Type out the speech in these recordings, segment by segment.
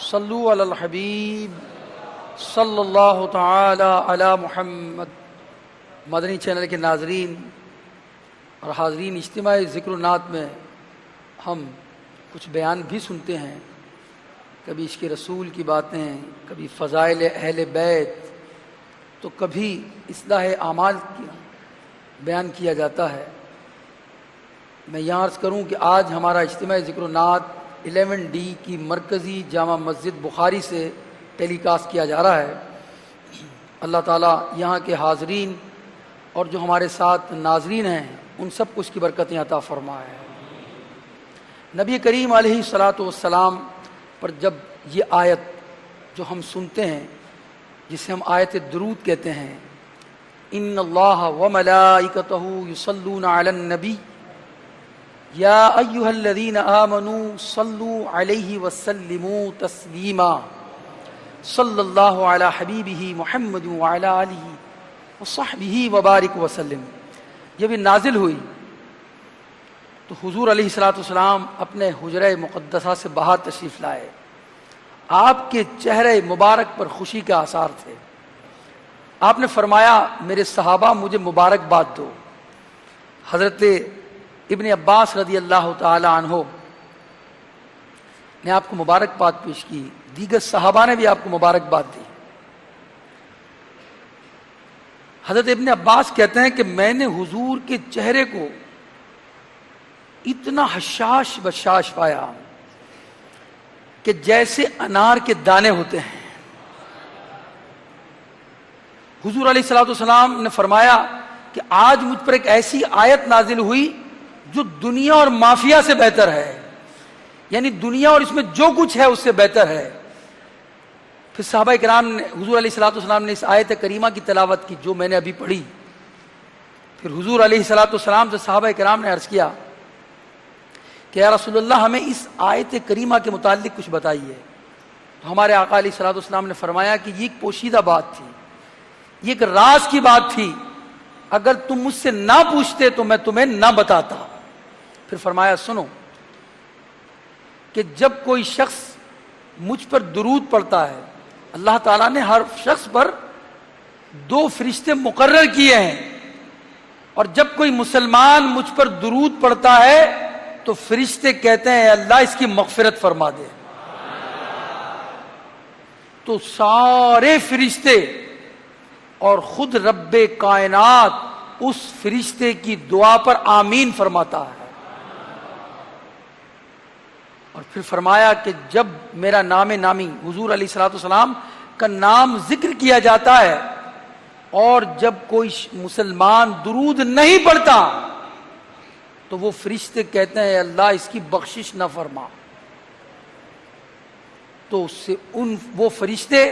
صلو علی الحبیب صلی اللہ تعالی علی محمد۔ مدنی چینل کے ناظرین اور حاضرین، اجتماعی ذکر و نعت میں ہم کچھ بیان بھی سنتے ہیں، کبھی عشق رسول کی باتیں، کبھی فضائل اہل بیت، تو کبھی اصلاح اعمال کی بیان کیا جاتا ہے۔ میں یہاں عرض کروں کہ آج ہمارا اجتماعی ذکر و نعت 11D کی مرکزی جامع مسجد بخاری سے ٹیلی کاسٹ کیا جا رہا ہے۔ اللہ تعالیٰ یہاں کے حاضرین اور جو ہمارے ساتھ ناظرین ہیں ان سب کو اس کی برکتیں عطا فرمائے۔ نبی کریم علیہ الصلاۃ والسلام پر جب یہ آیت جو ہم سنتے ہیں، جسے ہم آیت درود کہتے ہیں، ان اللہ وملائکتہ یصلون علی النبی یا ایھا الذین آمنوا صلوا علیہ وسلموا تسلیما صلی اللہ علی حبیبہ محمد وعلی آلہ وصحبہ وبارک وسلم، جب یہ نازل ہوئی تو حضور علیہ الصلوۃ والسلام اپنے حجرہ مقدسہ سے باہر تشریف لائے۔ آپ کے چہرے مبارک پر خوشی کے آثار تھے۔ آپ نے فرمایا، میرے صحابہ مجھے مبارکباد دو۔ حضرت ابن عباس رضی اللہ تعالی عنہ نے آپ کو مبارکباد پیش کی، دیگر صحابہ نے بھی آپ کو مبارکباد دی۔ حضرت ابن عباس کہتے ہیں کہ میں نے حضور کے چہرے کو اتنا حشاش بشاش پایا کہ جیسے انار کے دانے ہوتے ہیں۔ حضور علیہ الصلوۃ والسلام نے فرمایا کہ آج مجھ پر ایک ایسی آیت نازل ہوئی جو دنیا اور مافیا سے بہتر ہے، یعنی دنیا اور اس میں جو کچھ ہے اس سے بہتر ہے۔ پھر صحابہ کرام نے حضور علیہ الصلوۃ والسلام نے اس آیت کریمہ کی تلاوت کی جو میں نے ابھی پڑھی۔ پھر حضور علیہ الصلوۃ والسلام سے صحابہ کرام نے عرض کیا کہ یا رسول اللہ ہمیں اس آیت کریمہ کے متعلق کچھ بتائیے۔ تو ہمارے آقا علیہ الصلوۃ والسلام نے فرمایا کہ یہ ایک پوشیدہ بات تھی، یہ ایک راز کی بات تھی، اگر تم مجھ سے نہ پوچھتے تو میں تمہیں نہ بتاتا۔ پھر فرمایا سنو کہ جب کوئی شخص مجھ پر درود پڑھتا ہے، اللہ تعالیٰ نے ہر شخص پر 2 فرشتے مقرر کیے ہیں، اور جب کوئی مسلمان مجھ پر درود پڑھتا ہے تو فرشتے کہتے ہیں اللہ اس کی مغفرت فرما دے۔ تو سارے فرشتے اور خود رب کائنات اس فرشتے کی دعا پر آمین فرماتا ہے۔ اور پھر فرمایا کہ جب میرا نام نامی حضور علیہ الصلوۃ والسلام کا نام ذکر کیا جاتا ہے اور جب کوئی مسلمان درود نہیں پڑھتا تو وہ فرشتے کہتے ہیں اللہ اس کی بخشش نہ فرما۔ تو اس سے وہ فرشتے،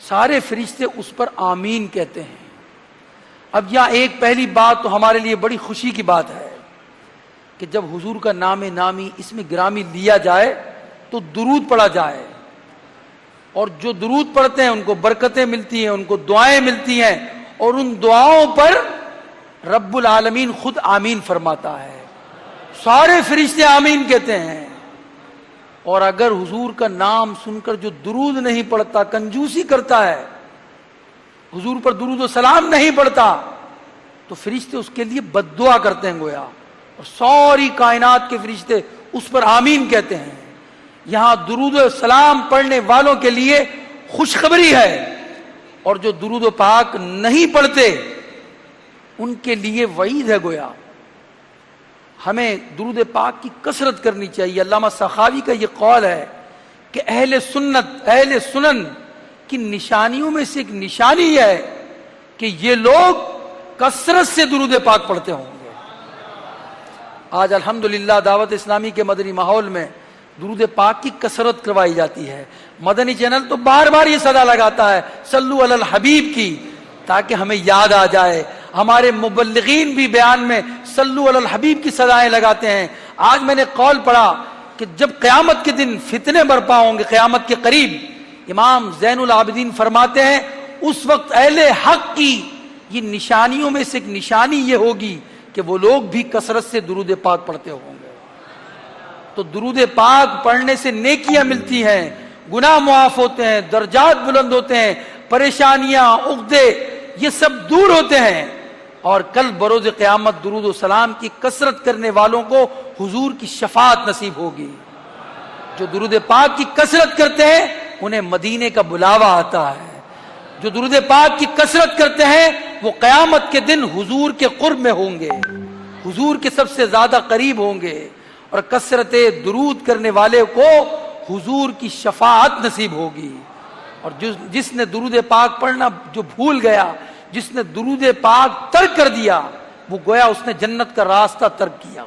سارے فرشتے اس پر آمین کہتے ہیں۔ اب یہاں ایک پہلی بات تو ہمارے لیے بڑی خوشی کی بات ہے کہ جب حضور کا نام نامی اسم گرامی لیا جائے تو درود پڑھا جائے، اور جو درود پڑھتے ہیں ان کو برکتیں ملتی ہیں، ان کو دعائیں ملتی ہیں، اور ان دعاؤں پر رب العالمین خود آمین فرماتا ہے، سارے فرشتے آمین کہتے ہیں۔ اور اگر حضور کا نام سن کر جو درود نہیں پڑھتا، کنجوسی کرتا ہے، حضور پر درود و سلام نہیں پڑھتا، تو فرشتے اس کے لیے بد دعا کرتے ہیں گویا، اور ساری کائنات کے فرشتے اس پر آمین کہتے ہیں۔ یہاں درود و سلام پڑھنے والوں کے لیے خوشخبری ہے، اور جو درود و پاک نہیں پڑھتے ان کے لیے وعید ہے گویا۔ ہمیں درود پاک کی کثرت کرنی چاہیے۔ علامہ سخاوی کا یہ قول ہے کہ اہل سنت، اہل سنن کی نشانیوں میں سے ایک نشانی ہے کہ یہ لوگ کثرت سے درود پاک پڑھتے ہوں گے۔ آج الحمدللہ دعوت اسلامی کے مدنی ماحول میں درود پاک کی کثرت کروائی جاتی ہے۔ مدنی چینل تو بار بار یہ صدا لگاتا ہے صلو علی الحبیب کی، تاکہ ہمیں یاد آ جائے۔ ہمارے مبلغین بھی بیان میں صلو علی الحبیب کی صدائیں لگاتے ہیں۔ آج میں نے قول پڑھا کہ جب قیامت کے دن فتنے برپا ہوں گے، قیامت کے قریب، امام زین العابدین فرماتے ہیں اس وقت اہل حق کی یہ نشانیوں میں سے ایک نشانی یہ ہوگی کہ وہ لوگ بھی کثرت سے درود پاک پڑھتے ہوں گے۔ تو درود پاک پڑھنے سے نیکیاں ملتی ہیں، گناہ معاف ہوتے ہیں، درجات بلند ہوتے ہیں، پریشانیاں، عقدے یہ سب دور ہوتے ہیں، اور کل بروز قیامت درود و سلام کی کثرت کرنے والوں کو حضور کی شفاعت نصیب ہوگی۔ جو درود پاک کی کثرت کرتے ہیں انہیں مدینے کا بلاوا آتا ہے، جو درود پاک کی کثرت کرتے ہیں وہ قیامت کے دن حضور کے قرب میں ہوں گے، حضور کے سب سے زیادہ قریب ہوں گے، اور کثرت درود کرنے والے کو حضور کی شفاعت نصیب ہوگی۔ اور جس نے درود پاک پڑھنا جو بھول گیا، جس نے درود پاک ترک کر دیا، وہ گویا اس نے جنت کا راستہ ترک کیا۔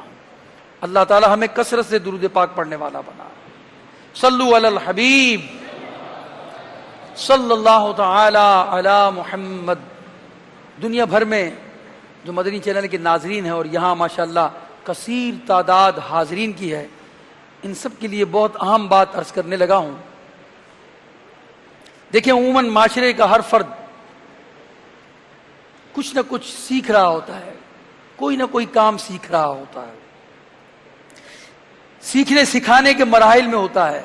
اللہ تعالی ہمیں کثرت سے درود پاک پڑھنے والا بنا۔ صلو علی الحبیب صلی اللہ تعالی علی محمد۔ دنیا بھر میں جو مدنی چینل کے ناظرین ہیں اور یہاں ماشاءاللہ کثیر تعداد حاضرین کی ہے، ان سب کے لیے بہت اہم بات عرض کرنے لگا ہوں۔ دیکھیں عموماً معاشرے کا ہر فرد کچھ نہ کچھ سیکھ رہا ہوتا ہے، کوئی نہ کوئی کام سیکھ رہا ہوتا ہے، سیکھنے سکھانے کے مراحل میں ہوتا ہے۔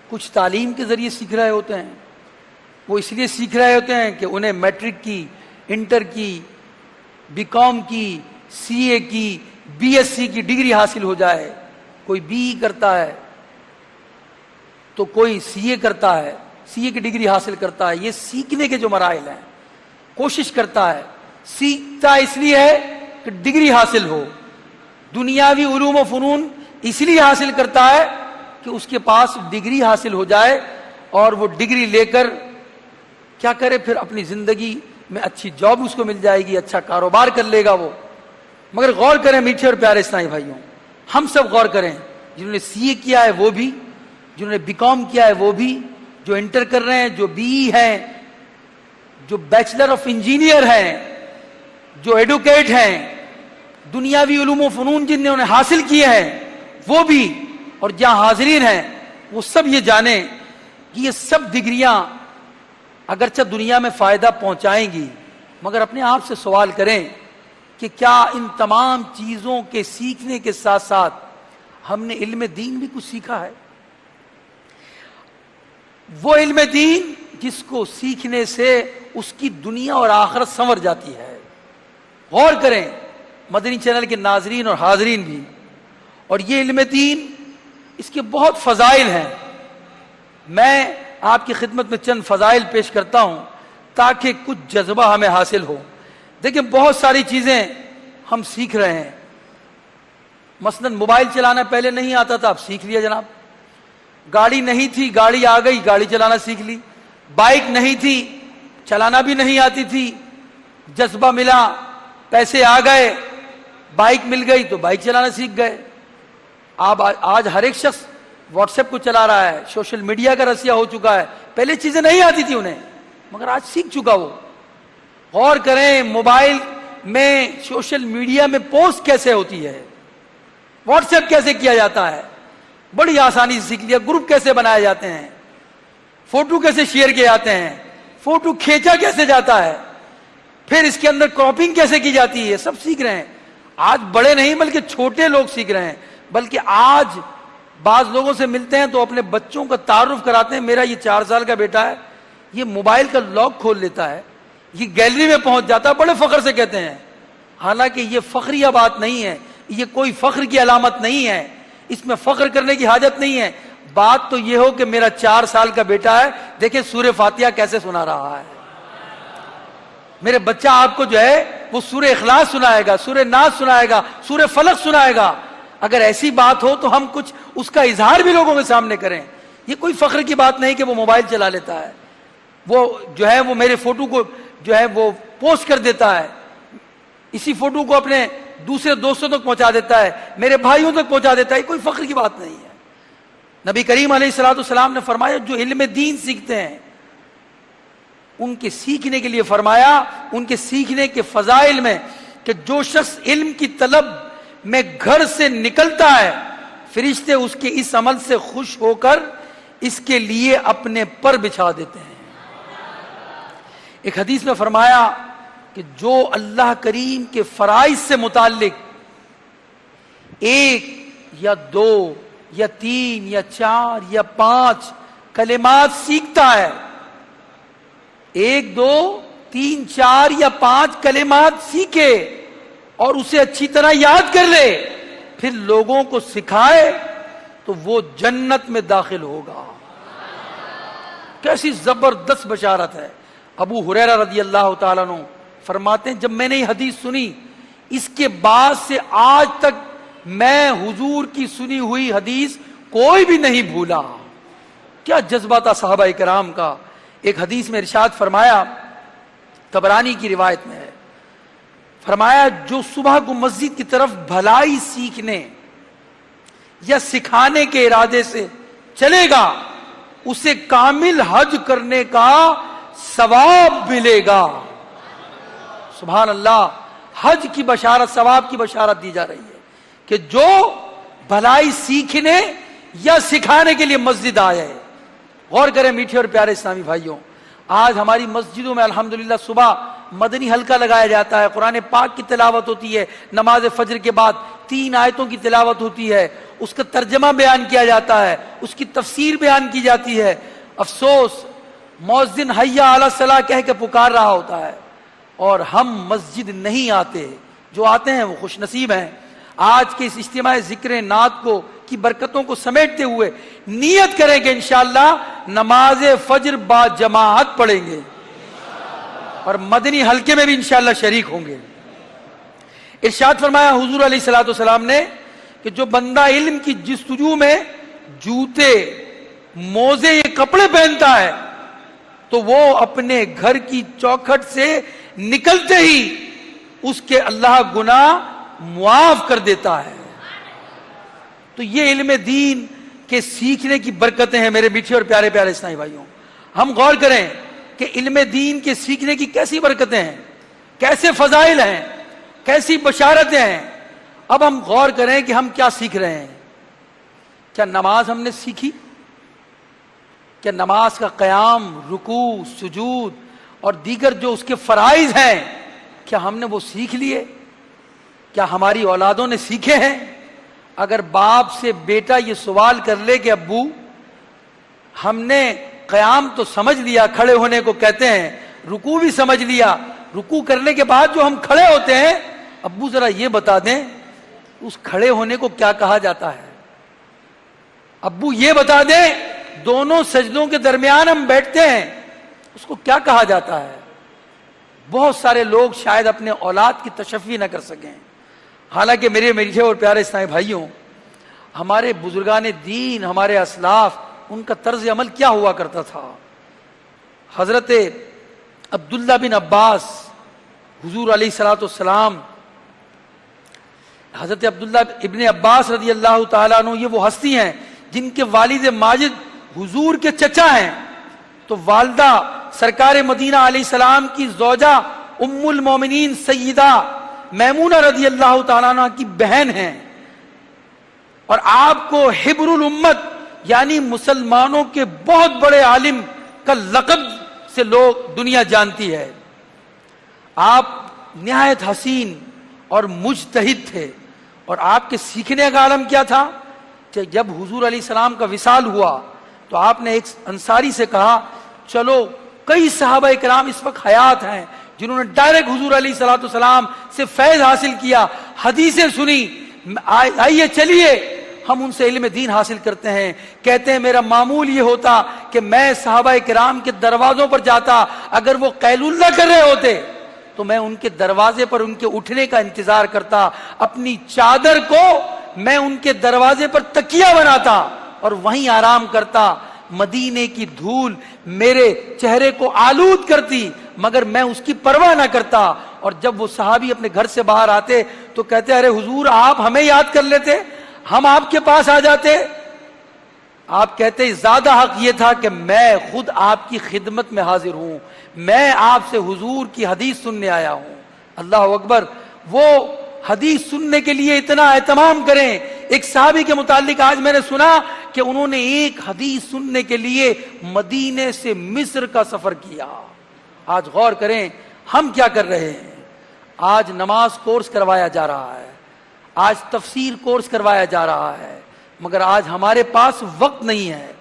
کچھ تعلیم کے ذریعے سیکھ رہے ہوتے ہیں، وہ اس لیے سیکھ رہے ہوتے ہیں کہ انہیں میٹرک کی، انٹر کی، بی کام کی، سی اے کی، بی ایس سی کی ڈگری حاصل ہو جائے۔ کوئی بی ای کرتا ہے تو کوئی سی اے کرتا ہے، سی اے کی ڈگری حاصل کرتا ہے۔ یہ سیکھنے کے جو مراحل ہیں، کوشش کرتا ہے، سیکھتا اس لیے ہے کہ ڈگری حاصل ہو۔ دنیاوی علوم و فنون اس لیے حاصل کرتا ہے کہ اس کے پاس ڈگری حاصل ہو جائے، اور وہ ڈگری لے کر کیا کرے، پھر اپنی زندگی میں اچھی جاب اس کو مل جائے گی، اچھا کاروبار کر لے گا وہ۔ مگر غور کریں میٹھے اور پیارے اسلامی بھائیوں، ہم سب غور کریں، جنہوں نے سی اے کیا ہے وہ بھی، جنہوں نے بی کام کیا ہے وہ بھی، جو انٹر کر رہے ہیں، جو بی ای ہیں، جو بیچلر آف انجینئر ہیں، جو ایڈوکیٹ ہیں، دنیاوی علوم و فنون جنہوں نے حاصل کیے ہیں وہ بھی، اور جہاں حاضرین ہیں وہ سب یہ جانیں کہ یہ سب ڈگریاں اگرچہ دنیا میں فائدہ پہنچائیں گی، مگر اپنے آپ سے سوال کریں کہ کیا ان تمام چیزوں کے سیکھنے کے ساتھ ساتھ ہم نے علم دین بھی کچھ سیکھا ہے؟ وہ علم دین جس کو سیکھنے سے اس کی دنیا اور آخرت سنور جاتی ہے۔ غور کریں مدنی چینل کے ناظرین اور حاضرین بھی، اور یہ علم دین اس کے بہت فضائل ہیں۔ میں آپ کی خدمت میں چند فضائل پیش کرتا ہوں تاکہ کچھ جذبہ ہمیں حاصل ہو۔ دیکھیں بہت ساری چیزیں ہم سیکھ رہے ہیں، مثلا موبائل چلانا پہلے نہیں آتا تھا، اب سیکھ لیا جناب۔ گاڑی نہیں تھی، گاڑی آ گئی، گاڑی چلانا سیکھ لی۔ بائک نہیں تھی، چلانا بھی نہیں آتی تھی، جذبہ ملا، پیسے آ گئے، بائک مل گئی تو بائک چلانا سیکھ گئے۔ آج ہر ایک شخص واٹس ایپ کو چلا رہا ہے، سوشل میڈیا کا رسیا ہو چکا ہے۔ پہلے چیزیں نہیں آتی تھی انہیں، مگر آج سیکھ چکا وہ۔ غور کریں موبائل میں، سوشل میڈیا میں پوسٹ کیسے ہوتی ہے، واٹس ایپ کیسے کیا جاتا ہے، بڑی آسانی سے سیکھ لیا۔ گروپ کیسے بنائے جاتے ہیں، فوٹو کیسے شیئر کیے جاتے ہیں، فوٹو کھینچا کیسے جاتا ہے، پھر اس کے اندر کراپنگ کیسے کی جاتی ہے، سب سیکھ رہے ہیں۔ آج بڑے نہیں بلکہ چھوٹے لوگ سیکھ رہے ہیں، بلکہ آج بعض لوگوں سے ملتے ہیں تو اپنے بچوں کا تعارف کراتے ہیں، میرا یہ 4 سال کا بیٹا ہے، یہ موبائل کا لاک کھول لیتا ہے، یہ گیلری میں پہنچ جاتا ہے، بڑے فخر سے کہتے ہیں۔ حالانکہ یہ فخریہ بات نہیں ہے، یہ کوئی فخر کی علامت نہیں ہے، اس میں فخر کرنے کی حاجت نہیں ہے۔ بات تو یہ ہو کہ میرا 4 سال کا بیٹا ہے، دیکھیں سورہ فاتحہ کیسے سنا رہا ہے۔ میرے بچہ آپ کو جو ہے وہ سورہ اخلاص سنائے گا، سورہ ناس سنائے گا، سورہ فلق سنائے گا۔ اگر ایسی بات ہو تو ہم کچھ اس کا اظہار بھی لوگوں کے سامنے کریں۔ یہ کوئی فخر کی بات نہیں کہ وہ موبائل چلا لیتا ہے، وہ جو ہے وہ میرے فوٹو کو جو ہے وہ پوسٹ کر دیتا ہے، اسی فوٹو کو اپنے دوسرے دوستوں تک پہنچا دیتا ہے، میرے بھائیوں تک پہنچا دیتا ہے۔ یہ کوئی فخر کی بات نہیں ہے۔ نبی کریم علیہ الصلوۃ والسلام نے فرمایا جو علم دین سیکھتے ہیں ان کے سیکھنے کے لیے فرمایا، ان کے سیکھنے کے فضائل میں کہ جو شخص علم کی طلب میں گھر سے نکلتا ہے، فرشتے اس کے اس عمل سے خوش ہو کر اس کے لیے اپنے پر بچھا دیتے ہیں۔ ایک حدیث میں فرمایا کہ جو اللہ کریم کے فرائض سے متعلق 1 یا 2 یا 3 یا 4 یا 5 کلمات سیکھتا ہے، 1 2 3 4 یا 5 کلمات سیکھے اور اسے اچھی طرح یاد کر لے، پھر لوگوں کو سکھائے تو وہ جنت میں داخل ہوگا۔ کیسی زبردست بشارت ہے۔ ابو ہریرہ رضی اللہ تعالیٰ عنہ فرماتے ہیں جب میں نے یہ حدیث سنی، اس کے بعد سے آج تک میں حضور کی سنی ہوئی حدیث کوئی بھی نہیں بھولا۔ کیا جذبہ تھا صحابہ کرام کا۔ ایک حدیث میں ارشاد فرمایا، طبرانی کی روایت میں ہے، فرمایا جو صبح کو مسجد کی طرف بھلائی سیکھنے یا سکھانے کے ارادے سے چلے گا، اسے کامل حج کرنے کا ثواب ملے گا۔ سبحان اللہ، حج کی بشارت، ثواب کی بشارت دی جا رہی ہے کہ جو بھلائی سیکھنے یا سکھانے کے لیے مسجد آیا ہے۔ غور کریں میٹھے اور پیارے اسلامی بھائیوں، آج ہماری مسجدوں میں الحمدللہ صبح مدنی حلقہ لگایا جاتا ہے، قرآن پاک کی تلاوت ہوتی ہے، نماز فجر کے بعد 3 آیتوں کی تلاوت ہوتی ہے، اس کا ترجمہ بیان کیا جاتا ہے، اس کی تفسیر بیان کی جاتی ہے۔ افسوس مؤذن حیا علی الصلاۃ کہہ کے پکار رہا ہوتا ہے اور ہم مسجد نہیں آتے۔ جو آتے ہیں وہ خوش نصیب ہیں۔ آج کے اس اجتماع ذکر نعت کو کی برکتوں کو سمیٹتے ہوئے نیت کریں کہ انشاءاللہ نماز فجر با جماعت پڑھیں گے اور مدنی حلقے میں بھی انشاءاللہ شریک ہوں گے۔ ارشاد فرمایا حضور علیہ الصلوۃ والسلام نے کہ جو بندہ علم کی جستجو میں جوتے، موزے، یہ کپڑے پہنتا ہے تو وہ اپنے گھر کی چوکھٹ سے نکلتے ہی اس کے اللہ گناہ معاف کر دیتا ہے۔ تو یہ علم دین کے سیکھنے کی برکتیں ہیں میرے میٹھے اور پیارے پیارے اسلامی بھائیوں۔ ہم غور کریں کہ علم دین کے سیکھنے کی کیسی برکتیں ہیں، کیسے فضائل ہیں، کیسی بشارتیں ہیں۔ اب ہم غور کریں کہ ہم کیا سیکھ رہے ہیں۔ کیا نماز ہم نے سیکھی؟ کیا نماز کا قیام، رکوع، سجود اور دیگر جو اس کے فرائض ہیں، کیا ہم نے وہ سیکھ لیے؟ کیا ہماری اولادوں نے سیکھے ہیں؟ اگر باپ سے بیٹا یہ سوال کر لے کہ ابو ہم نے قیام تو سمجھ لیا، کھڑے ہونے کو کہتے ہیں، رکوع بھی سمجھ لیا، رکوع کرنے کے بعد جو ہم کھڑے ہوتے ہیں، ابو ذرا یہ بتا دیں اس کھڑے ہونے کو کیا کہا جاتا ہے؟ ابو یہ بتا دیں دونوں سجدوں کے درمیان ہم بیٹھتے ہیں اس کو کیا کہا جاتا ہے؟ بہت سارے لوگ شاید اپنے اولاد کی تشفی نہ کر سکیں۔ حالانکہ میرے میٹھے اور پیارے اسلامی بھائیوں، ہمارے بزرگان دین، ہمارے اسلاف، ان کا طرز عمل کیا ہوا کرتا تھا۔ حضرت عبداللہ بن عباس، حضور علیہ الصلوۃ والسلام، حضرت عبداللہ ابن عباس رضی اللہ تعالیٰ عنہ، یہ وہ ہستی ہیں جن کے والد ماجد حضور کے چچا ہیں۔ تو والدہ سرکار مدینہ علیہ السلام کی زوجہ ام المومنین سیدہ میمونہ رضی اللہ تعالیٰ عنہ کی بہن ہیں، اور آپ کو حبر الامت یعنی مسلمانوں کے بہت بڑے عالم کا لقب سے لوگ دنیا جانتی ہے۔ آپ نہایت حسین اور مجتہد تھے، اور آپ کے سیکھنے کا عالم کیا تھا کہ جب حضور علیہ السلام کا وصال ہوا تو آپ نے ایک انصاری سے کہا چلو، کئی صحابہ کرام اس وقت حیات ہیں جنہوں نے ڈائریکٹ حضور علیہ الصلوۃ والسلام سے فیض حاصل کیا، حدیثیں سنی، آئیے چلیے ہم ان سے علم دین حاصل کرتے ہیں۔ کہتے ہیں میرا معمول یہ ہوتا کہ میں صحابہ کرام کے دروازوں پر جاتا، اگر وہ قیلولہ کر رہے ہوتے تو میں ان کے دروازے پر ان کے اٹھنے کا انتظار کرتا، اپنی چادر کو میں ان کے دروازے پر تکیہ بناتا اور وہیں آرام کرتا۔ مدینے کی دھول میرے چہرے کو آلود کرتی مگر میں اس کی پرواہ نہ کرتا، اور جب وہ صحابی اپنے گھر سے باہر آتے تو کہتے ارے حضور آپ ہمیں یاد کر لیتے، ہم آپ کے پاس آ جاتے۔ آپ کہتے زیادہ حق یہ تھا کہ میں خود آپ کی خدمت میں حاضر ہوں، میں آپ سے حضور کی حدیث سننے آیا ہوں۔ اللہ اکبر، وہ حدیث سننے کے لیے اتنا اہتمام کریں۔ ایک صحابی کے متعلق آج میں نے سنا کہ انہوں نے ایک حدیث سننے کے لیے مدینے سے مصر کا سفر کیا۔ آج غور کریں ہم کیا کر رہے ہیں۔ آج نماز کورس کروایا جا رہا ہے، آج تفسیر کورس کروایا جا رہا ہے، مگر آج ہمارے پاس وقت نہیں ہے۔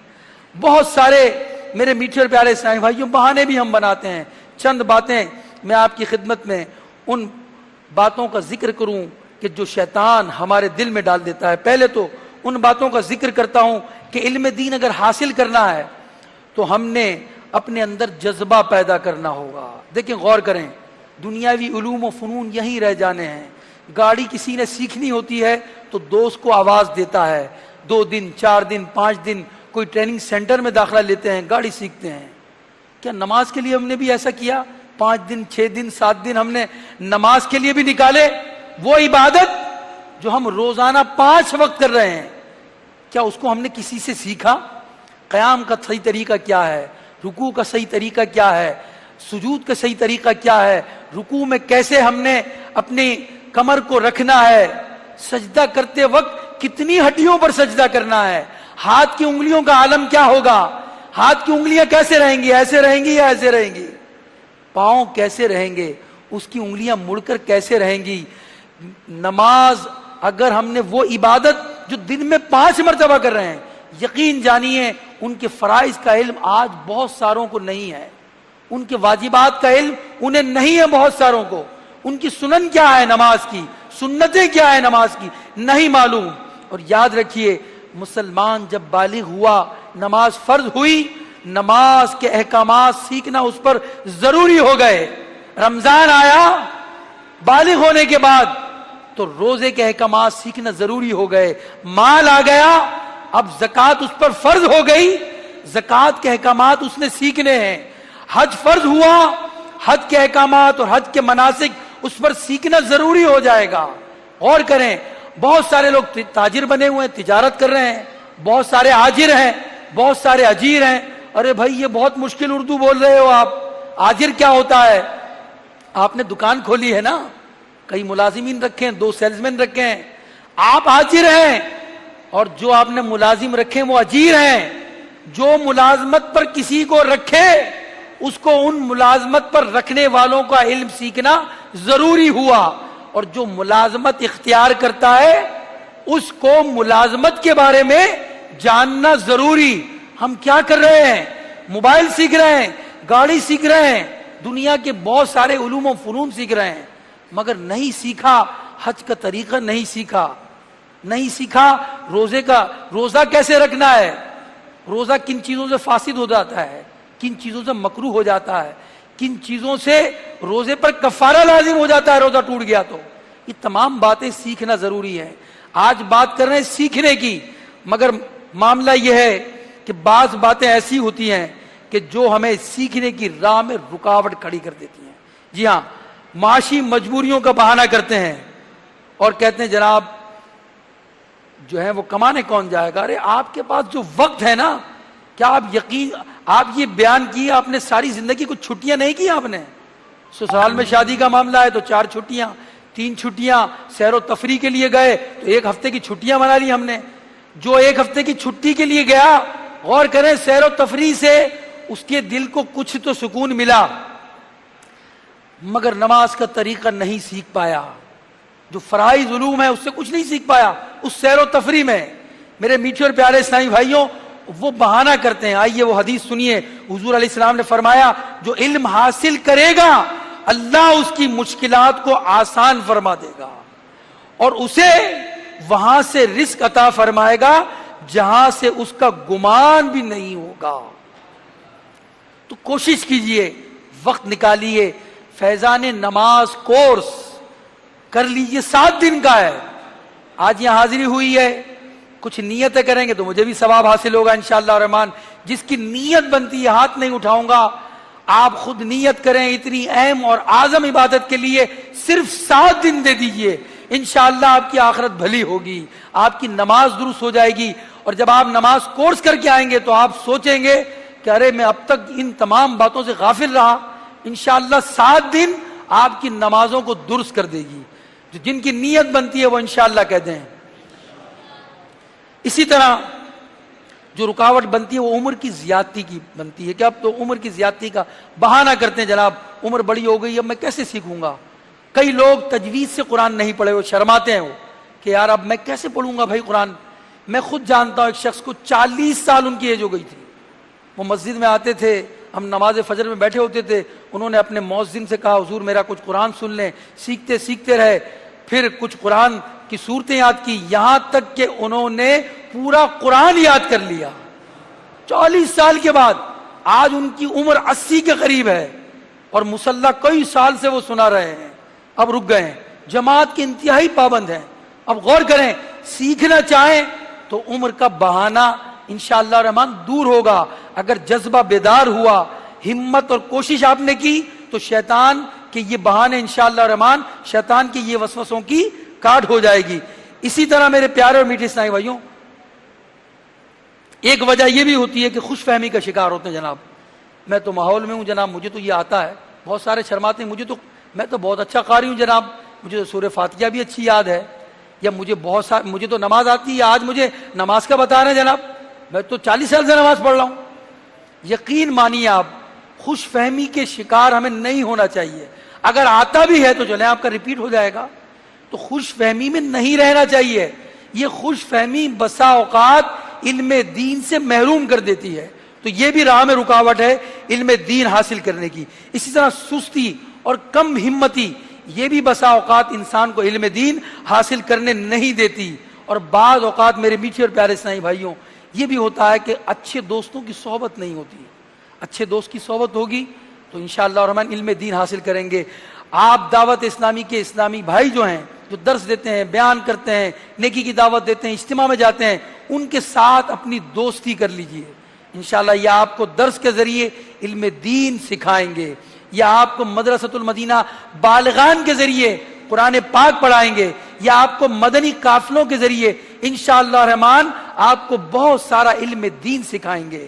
بہت سارے میرے میٹھے اور پیارے اسلامی بھائیوں بہانے بھی ہم بناتے ہیں. چند باتیں میں آپ کی خدمت میں ان باتوں کا ذکر کروں کہ جو شیطان ہمارے دل میں ڈال دیتا ہے. پہلے تو ان باتوں کا ذکر کرتا ہوں کہ علم دین اگر حاصل کرنا ہے تو ہم نے اپنے اندر جذبہ پیدا کرنا ہوگا. دیکھیں غور کریں, دنیاوی علوم و فنون یہیں رہ جانے ہیں. گاڑی کسی نے سیکھنی ہوتی ہے تو دوست کو آواز دیتا ہے, 2 دن 4 دن 5 دن کوئی ٹریننگ سینٹر میں داخلہ لیتے ہیں, گاڑی سیکھتے ہیں. کیا نماز کے لیے ہم نے بھی ایسا کیا؟ 5 دن 6 دن 7 دن ہم نے نماز کے لیے بھی نکالے. وہ عبادت جو ہم روزانہ 5 وقت کر رہے ہیں, کیا اس کو ہم نے کسی سے سیکھا؟ قیام کا صحیح طریقہ کیا ہے, رکوع کا صحیح طریقہ کیا ہے, سجود کا صحیح طریقہ کیا ہے, رکوع میں کیسے ہم نے اپنی کمر کو رکھنا ہے, سجدہ کرتے وقت کتنی ہڈیوں پر سجدہ کرنا ہے, ہاتھ کی انگلیوں کا عالم کیا ہوگا, ہاتھ کی انگلیاں کیسے رہیں گی, ایسے رہیں گی یا ایسے رہیں گی, پاؤں کیسے رہیں گے, اس کی انگلیاں مڑ کر کیسے رہیں گی. نماز اگر ہم نے وہ عبادت جو دن میں 5 مرتبہ کر رہے ہیں, یقین جانیے ان کے فرائض کا علم آج بہت ساروں کو نہیں ہے, ان کے واجبات کا علم انہیں نہیں ہے بہت ساروں کو, ان کی سنن کیا ہے نماز کی, سنتیں کیا ہے نماز کی نہیں معلوم. اور یاد رکھیے مسلمان جب بالغ ہوا, نماز فرض ہوئی, نماز کے احکامات سیکھنا اس پر ضروری ہو گئے. رمضان آیا بالغ ہونے کے بعد تو روزے کے احکامات سیکھنا ضروری ہو گئے. مال آ گیا, اب زکوٰۃ اس پر فرض ہو گئی, زکوٰۃ کے احکامات اس نے سیکھنے ہیں. حج فرض ہوا, حج کے احکامات اور حج کے مناسک اس پر سیکھنا ضروری ہو جائے گا. غور کریں, بہت سارے لوگ تاجر بنے ہوئے ہیں, تجارت کر رہے ہیں, بہت سارے آجر ہیں, بہت سارے اجیر ہیں. ارے بھائی یہ بہت مشکل اردو بول رہے ہو آپ, آجر کیا ہوتا ہے؟ آپ نے دکان کھولی ہے نا, کئی ملازمین رکھے ہیں, 2 سیلز مین رکھے ہیں, آپ آجر ہیں, اور جو آپ نے ملازم رکھے ہیں وہ اجیر ہیں. جو ملازمت پر کسی کو رکھے اس کو ان ملازمت پر رکھنے والوں کا علم سیکھنا ضروری ہوا, اور جو ملازمت اختیار کرتا ہے اس کو ملازمت کے بارے میں جاننا ضروری. ہم کیا کر رہے ہیں؟ موبائل سیکھ رہے ہیں, گاڑی سیکھ رہے ہیں, دنیا کے بہت سارے علوم و فنون سیکھ رہے ہیں, مگر نہیں سیکھا حج کا طریقہ, نہیں سیکھا روزہ کیسے رکھنا ہے, روزہ کن چیزوں سے فاسد ہو جاتا ہے, کن چیزوں سے مکروہ ہو جاتا ہے, کن چیزوں سے روزے پر کفارہ لازم ہو جاتا ہے روزہ ٹوٹ گیا تو. یہ تمام باتیں سیکھنا ضروری ہے. آج بات کر رہے ہیں سیکھنے کی, مگر معاملہ یہ ہے کہ بعض باتیں ایسی ہوتی ہیں کہ جو ہمیں سیکھنے کی راہ میں رکاوٹ کھڑی کر دیتی ہیں. جی ہاں, معاشی مجبوریوں کا بہانہ کرتے ہیں اور کہتے ہیں جناب جو ہے وہ کمانے کون جائے گا. ارے آپ کے پاس جو وقت ہے نا, کیا آپ یہ بیان کی آپ نے ساری زندگی کچھ چھٹیاں نہیں کی, آپ نے سسرال میں شادی کا معاملہ ہے تو 4 چھٹیاں 3 چھٹیاں, سیر و تفریح کے لیے گئے تو 1 ہفتے کی چھٹیاں بنا لی ہم نے. جو 1 ہفتے کی چھٹی کے لیے گیا, غور کریں سیر و تفریح سے اس کے دل کو کچھ تو سکون ملا, مگر نماز کا طریقہ نہیں سیکھ پایا, جو فرائض علوم ہے اس سے کچھ نہیں سیکھ پایا اس سیر و تفریح میں. میرے میٹھے اور پیارے اسلامی بھائیوں, وہ بہانہ کرتے ہیں. آئیے وہ حدیث سنیے, حضور علیہ السلام نے فرمایا جو علم حاصل کرے گا اللہ اس کی مشکلات کو آسان فرما دے گا اور اسے وہاں سے رزق عطا فرمائے گا جہاں سے اس کا گمان بھی نہیں ہوگا. تو کوشش کیجئے, وقت نکالیے, فیضان نماز کورس کر لیجئے, 7 دن کا ہے. آج یہاں حاضری ہوئی ہے, کچھ نیتیں کریں گے تو مجھے بھی ثواب حاصل ہوگا انشاءاللہ الرحمن. جس کی نیت بنتی ہے ہاتھ نہیں اٹھاؤں گا, آپ خود نیت کریں اتنی اہم اور اعظم عبادت کے لیے, صرف 7 دن دے دیجئے, انشاءاللہ آپ کی آخرت بھلی ہوگی, آپ کی نماز درست ہو جائے گی. اور جب آپ نماز کورس کر کے آئیں گے تو آپ سوچیں گے کہ ارے میں اب تک ان تمام باتوں سے غافل رہا. انشاءاللہ 7 دن آپ کی نمازوں کو درست کر دے گی. جن کی نیت بنتی ہے وہ انشاءاللہ کہتے ہیں. اسی طرح جو رکاوٹ بنتی ہے وہ عمر کی زیادتی کی بنتی ہے کہ اب تو عمر کی زیادتی کا بہانہ کرتے ہیں, جناب عمر بڑی ہو گئی اب میں کیسے سیکھوں گا. کئی لوگ تجوید سے قرآن نہیں پڑھے, وہ شرماتے ہیں وہ کہ یار اب میں کیسے پڑھوں گا بھائی قرآن. میں خود جانتا ہوں ایک شخص کو 40 سال ان کی ایج ہو گئی تھی, وہ مسجد میں آتے تھے، ہم نماز فجر میں بیٹھے ہوتے تھے، انہوں نے اپنے مؤذن سے کہا حضور میرا کچھ قرآن سن لیں، سیکھتے سیکھتے رہے، پھر کچھ قرآن کی صورتیں یاد کی، یہاں تک کہ انہوں نے پورا قرآن یاد کر لیا 40 سال کے بعد۔ آج ان کی عمر 80 کے قریب ہے اور مصلی کئی سال سے وہ سنا رہے ہیں، اب رک گئے ہیں، جماعت کے انتہائی پابند ہیں۔ اب غور کریں، سیکھنا چاہیں تو عمر کا بہانہ انشاءاللہ الرحمن دور ہوگا۔ اگر جذبہ بیدار ہوا، ہمت اور کوشش آپ نے کی تو شیطان کے یہ بہانے انشاءاللہ الرحمن، شیطان کی یہ وسوسوں کی کاٹ ہو جائے گی۔ اسی طرح میرے پیارے اور میٹھے اسلامی بھائیوں، ایک وجہ یہ بھی ہوتی ہے کہ خوش فہمی کا شکار ہوتے ہیں۔ جناب میں تو ماحول میں ہوں جناب، مجھے تو یہ آتا ہے، بہت سارے شرماتے ہیں، میں تو بہت اچھا قاری ہوں جناب، مجھے تو سورہ فاتحہ بھی اچھی یاد ہے، یا مجھے تو نماز آتی ہے، آج مجھے نماز کا بتا رہے ہیں جناب، میں تو 40 سال سے نماز پڑھ رہا ہوں۔ یقین مانیے آپ، خوش فہمی کے شکار ہمیں نہیں ہونا چاہیے۔ اگر آتا بھی ہے تو چلیں آپ کا ریپیٹ ہو جائے گا، تو خوش فہمی میں نہیں رہنا چاہیے۔ یہ خوش فہمی بسا اوقات علم دین سے محروم کر دیتی ہے، تو یہ بھی راہ میں رکاوٹ ہے علم دین حاصل کرنے کی۔ اسی طرح سستی اور کم ہمتی، یہ بھی بسا اوقات انسان کو علم دین حاصل کرنے نہیں دیتی۔ اور بعض اوقات میرے میٹھے اور پیارے اسلامی بھائیوں، یہ بھی ہوتا ہے کہ اچھے دوستوں کی صحبت نہیں ہوتی۔ اچھے دوست کی صحبت ہوگی تو انشاءاللہ الرحمن علم دین حاصل کریں گے۔ آپ دعوت اسلامی کے اسلامی بھائی جو ہیں، جو درس دیتے ہیں، بیان کرتے ہیں، نیکی کی دعوت دیتے ہیں، اجتماع میں جاتے ہیں، ان کے ساتھ اپنی دوستی کر لیجئے۔ انشاءاللہ یہ آپ کو درس کے ذریعے علم دین سکھائیں گے، یا آپ کو مدرسۃ المدینہ بالغان کے ذریعے قرآن پاک پڑھائیں گے، یا آپ کو مدنی قافلوں کے ذریعے انشاءاللہ الرحمن آپ کو بہت سارا علم دین سکھائیں گے۔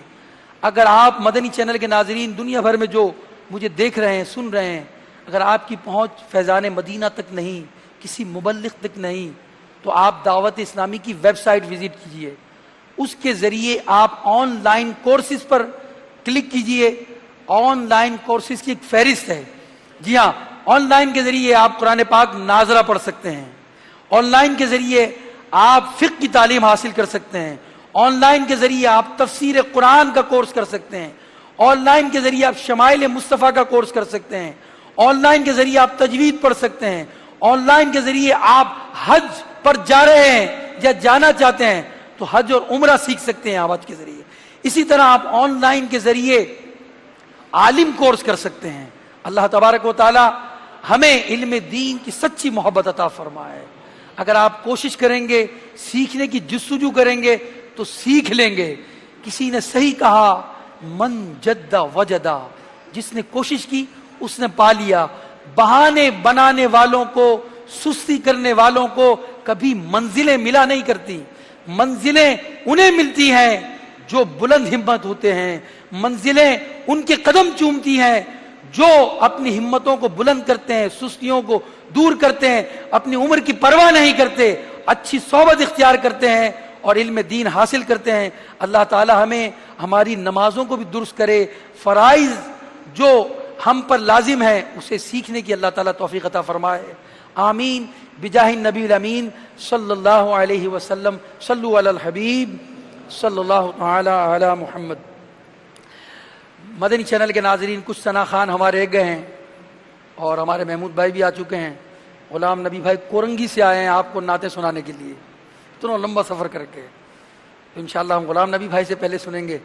اگر آپ مدنی چینل کے ناظرین دنیا بھر میں جو مجھے دیکھ رہے ہیں، سن رہے ہیں، اگر آپ کی پہنچ فیضان مدینہ تک نہیں، کسی مبلغ تک نہیں، تو آپ دعوت اسلامی کی ویب سائٹ وزٹ کیجئے، اس کے ذریعے آپ آن لائن کورسز پر کلک کیجئے۔ آن لائن کورسز کی ایک فہرست ہے، جی ہاں، آن لائن کے ذریعے آپ قرآن پاک ناظرہ پڑھ سکتے ہیں، آن لائن کے ذریعے آپ فقہ کی تعلیم حاصل کر سکتے ہیں، آن لائن کے ذریعے آپ تفسیر قرآن کا کورس کر سکتے ہیں، آن لائن کے ذریعے آپ شمائل مصطفیٰ کا کورس کر سکتے ہیں، آن لائن کے ذریعے آپ تجوید پڑھ سکتے ہیں، آن لائن کے ذریعے آپ حج پر جا رہے ہیں یا جانا چاہتے ہیں تو حج اور عمرہ سیکھ سکتے ہیں آپ حج کے ذریعے۔ اسی طرح آپ آن لائن کے ذریعے عالم کورس کر سکتے ہیں۔ اللہ تبارک و تعالی ہمیں علم دین کی سچی محبت عطا فرمائے۔ اگر آپ کوشش کریں گے، سیکھنے کی جستجو کریں گے تو سیکھ لیں گے۔ کسی نے صحیح کہا، من جد وجدہ، جس نے کوشش کی اس نے پا لیا۔ بہانے بنانے والوں کو، سستی کرنے والوں کو کبھی منزلیں ملا نہیں کرتی۔ منزلیں انہیں ملتی ہیں جو بلند ہمت ہوتے ہیں، منزلیں ان کے قدم چومتی ہیں جو اپنی ہمتوں کو بلند کرتے ہیں، سستیوں کو دور کرتے ہیں، اپنی عمر کی پرواہ نہیں کرتے، اچھی صحبت اختیار کرتے ہیں اور علم دین حاصل کرتے ہیں۔ اللہ تعالی ہمیں ہماری نمازوں کو بھی درست کرے، فرائض جو ہم پر لازم ہے اسے سیکھنے کی اللہ تعالیٰ توفیق عطا فرمائے۔ آمین بجاہ النبی الامین صلی اللہ علیہ وسلم۔ صلو علی الحبیب صلی اللہ تعالی علی محمد۔ مدنی چینل کے ناظرین، کچھ ثنا خان ہمارے رہ گئے ہیں اور ہمارے محمود بھائی بھی آ چکے ہیں۔ غلام نبی بھائی کورنگی سے آئے ہیں آپ کو نعتیں سنانے کے لیے، اتنا لمبا سفر کر کے۔ تو انشاءاللہ ہم غلام نبی بھائی سے پہلے سنیں گے۔